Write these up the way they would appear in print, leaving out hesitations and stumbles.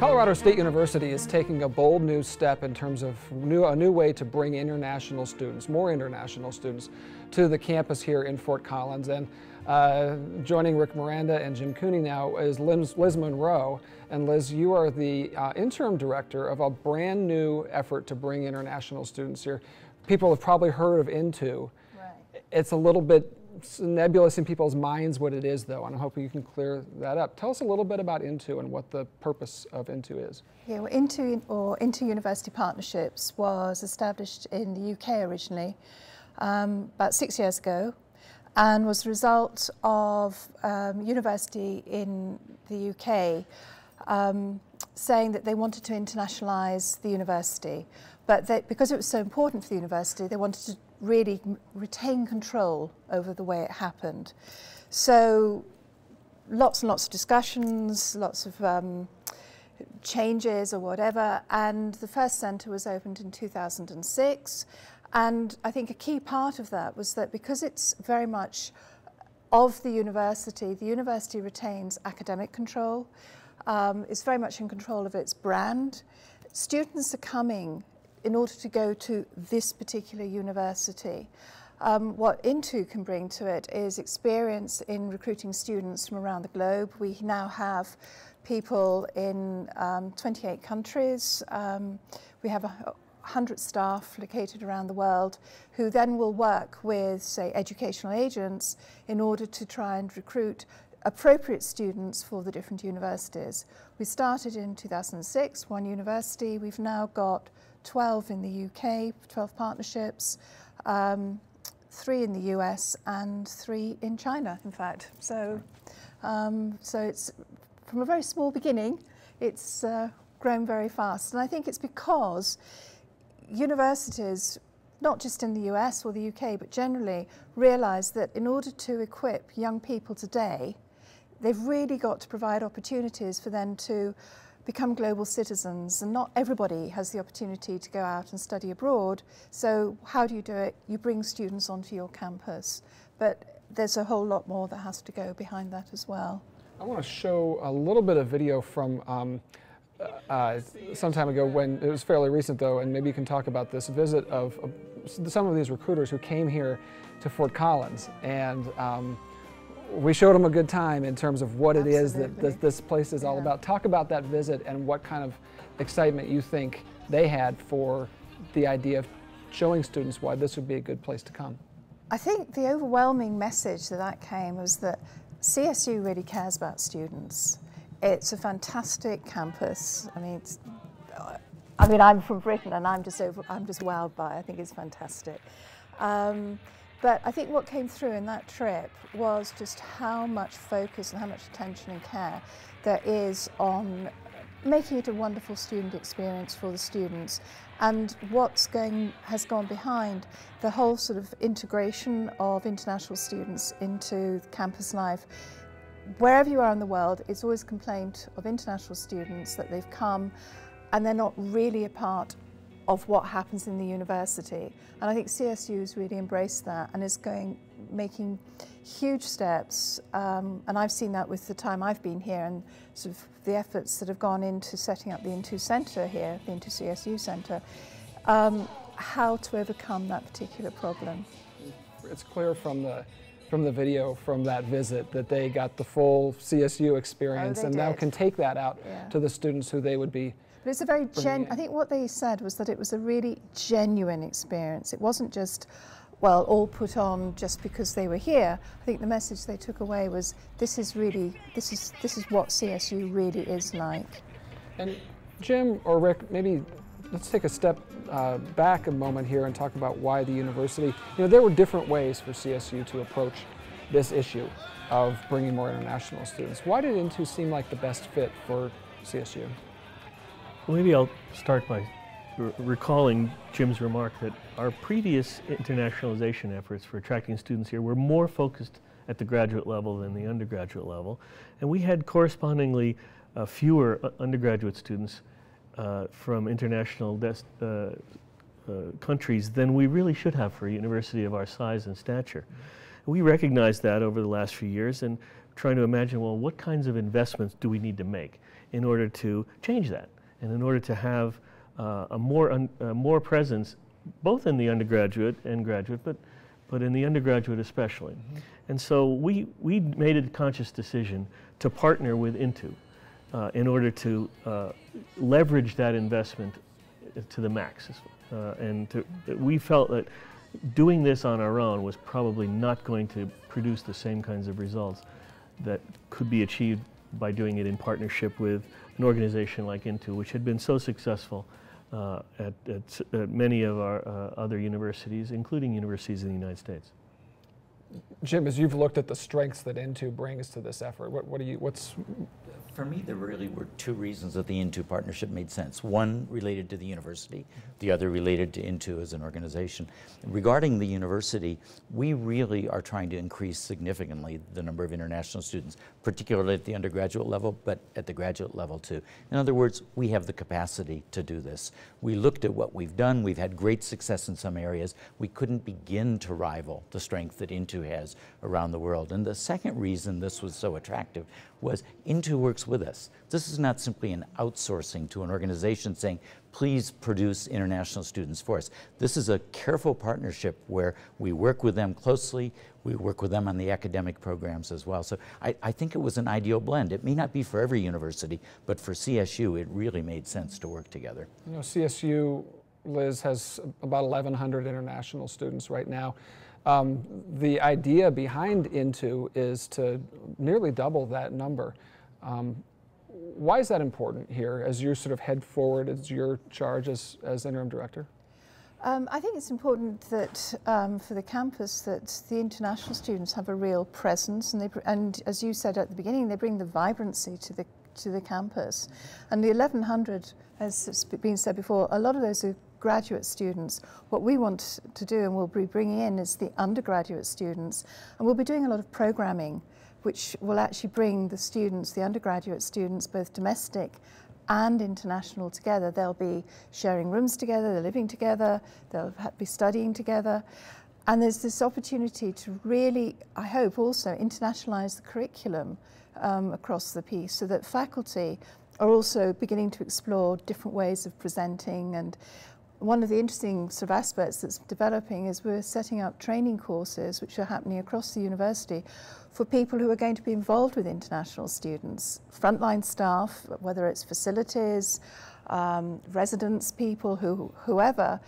Colorado State University is taking a bold new step in terms of a new way to bring international students, more international students, to the campus here in Fort Collins. And joining Rick Miranda and Jim Cooney now is Liz Monroe. And Liz, you are the interim director of a brand new effort to bring international students here. People have probably heard of Into. Right. It's a little bit nebulous in people's minds what it is, though, and I'm hoping you can clear that up. Tell us a little bit about Into and what the purpose of Into is. Yeah, well, Into University Partnerships was established in the UK originally about 6 years ago, and was the result of university in the UK saying that they wanted to internationalise the university, but because it was so important for the university, they wanted to really retain control over the way it happened. So lots and lots of discussions, lots of changes or whatever, and the first centre was opened in 2006. And I think a key part of that was that because it's very much of the university retains academic control, it's very much in control of its brand. Students are coming in order to go to this particular university. What Into can bring to it is experience in recruiting students from around the globe. We now have people in 28 countries. We have 100 staff located around the world who then will work with, say, educational agents in order to try and recruit appropriate students for the different universities. We started in 2006, one university. We've now got 12 in the UK, 12 partnerships, 3 in the US and 3 in China, in fact. So it's from a very small beginning, it's grown very fast. And I think it's because universities, not just in the US or the UK, but generally realise that in order to equip young people today, they've really got to provide opportunities for them to become global citizens, and not everybody has the opportunity to go out and study abroad. So how do you do it? You bring students onto your campus, but there's a whole lot more that has to go behind that as well. I want to show a little bit of video from some time ago, when it was fairly recent though, and maybe you can talk about this visit of some of these recruiters who came here to Fort Collins, and we showed them a good time in terms of what Absolutely. It is that this place is all about. Talk about that visit and what kind of excitement you think they had for the idea of showing students why this would be a good place to come. I think the overwhelming message that came was that CSU really cares about students. It's a fantastic campus. I mean, I'm from Britain and I'm just wowed by it. I think it's fantastic. But I think what came through in that trip was just how much focus and how much attention and care there is on making it a wonderful student experience for the students, and has gone behind the whole sort of integration of international students into campus life. Wherever you are in the world, it's always a complaint of international students that they've come and they're not really a part of what happens in the university. And I think CSU has really embraced that and is making huge steps. And I've seen that with the time I've been here and sort of the efforts that have gone into setting up the Into Centre here, the Into CSU Centre, how to overcome that particular problem. It's clear from the video from that visit that they got the full CSU experience and now can take that out to the students who they would be. But it's a very I think what they said was that it was a really genuine experience. It wasn't just, well, all put on just because they were here. I think the message they took away was this is what CSU really is like. And Jim or Rick, maybe let's take a step back a moment here and talk about why the university, there were different ways for CSU to approach this issue of bringing more international students. Why did Into seem like the best fit for CSU? Well, maybe I'll start by recalling Jim's remark that our previous internationalization efforts for attracting students here were more focused at the graduate level than the undergraduate level, and we had correspondingly fewer undergraduate students from international countries than we really should have for a university of our size and stature. We recognized that over the last few years, and trying to imagine, well, what kinds of investments do we need to make in order to change that, and in order to have more presence, both in the undergraduate and graduate, but in the undergraduate especially. Mm-hmm. And so we made a conscious decision to partner with Into in order to leverage that investment to the max. We felt that doing this on our own was probably not going to produce the same kinds of results that could be achieved by doing it in partnership with an organization like Into, which had been so successful at many of our other universities, including universities in the United States. Jim, as you've looked at the strengths that Into brings to this effort, what's For me, there really were two reasons that the Into partnership made sense. One related to the university, the other related to Into as an organization. Regarding the university, we really are trying to increase significantly the number of international students, particularly at the undergraduate level, but at the graduate level too. In other words, we have the capacity to do this. We looked at what we've done. We've had great success in some areas. We couldn't begin to rival the strength that Into has around the world. And the second reason this was so attractive was Into works with us. This is not simply an outsourcing to an organization saying, please produce international students for us. This is a careful partnership where we work with them closely, we work with them on the academic programs as well. So I think it was an ideal blend. It may not be for every university, but for CSU, it really made sense to work together. You know, CSU, Liz, has about 1,100 international students right now. The idea behind Into is to nearly double that number. Why is that important here as you sort of head forward as your charge as interim director? I think it's important that for the campus that the international students have a real presence, and as you said at the beginning, they bring the vibrancy to the campus. And the 1,100, as has been said before, a lot of those are graduate students. What we want to do and we'll be bringing in is the undergraduate students, and we'll be doing a lot of programming which will actually bring the students, the undergraduate students, both domestic and international together. They'll be sharing rooms together, they're living together, they'll be studying together. And there's this opportunity to really, I hope, also internationalize the curriculum across the piece so that faculty are also beginning to explore different ways of presenting. And one of the interesting sort of aspects that's developing is we're setting up training courses which are happening across the university for people who are going to be involved with international students, frontline staff, whether it's facilities, residents, people, whoever.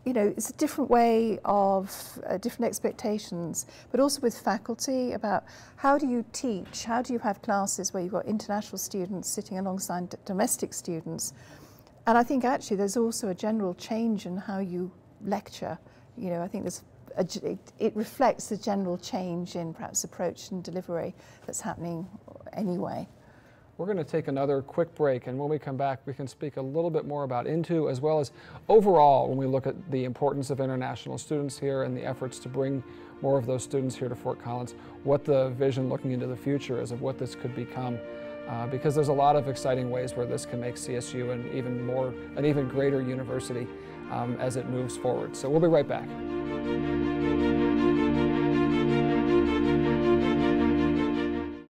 You know, it's a different way of different expectations, but also with faculty about how do you teach, how do you have classes where you've got international students sitting alongside domestic students. And I think actually there's also a general change in how you lecture. You know, I think it reflects the general change in perhaps approach and delivery that's happening anyway. We're going to take another quick break, and when we come back we can speak a little bit more about Into, as well as overall when we look at the importance of international students here and the efforts to bring more of those students here to Fort Collins, what the vision looking into the future is of what this could become. Because there's a lot of exciting ways where this can make CSU an even greater university as it moves forward. So we'll be right back.